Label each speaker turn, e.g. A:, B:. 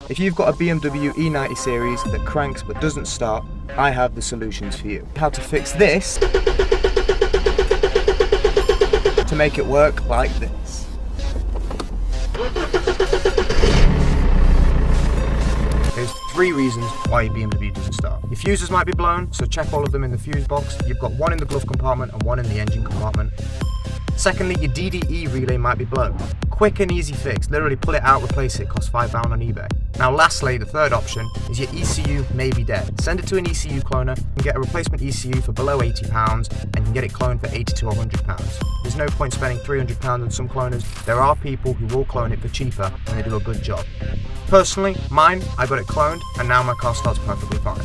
A: If you've got a BMW E90 series that cranks but doesn't start, I have the solutions for you. How to fix this to make it work like this. There's 3 reasons why your BMW doesn't start. Your fuses might be blown, so check all of them in the fuse box. You've got one in the glove compartment and one in the engine compartment. Secondly, your DDE relay might be blown. Quick and easy fix, literally pull it out, replace it, costs £5 on eBay. Now lastly, the third option is your ECU may be dead. Send it to an ECU cloner and get a replacement ECU for below £80 and you can get it cloned for £80 to £100. There's no point spending £300 on some cloners. There are people who will clone it for cheaper and they do a good job. Personally, mine, I got it cloned and now my car starts perfectly fine.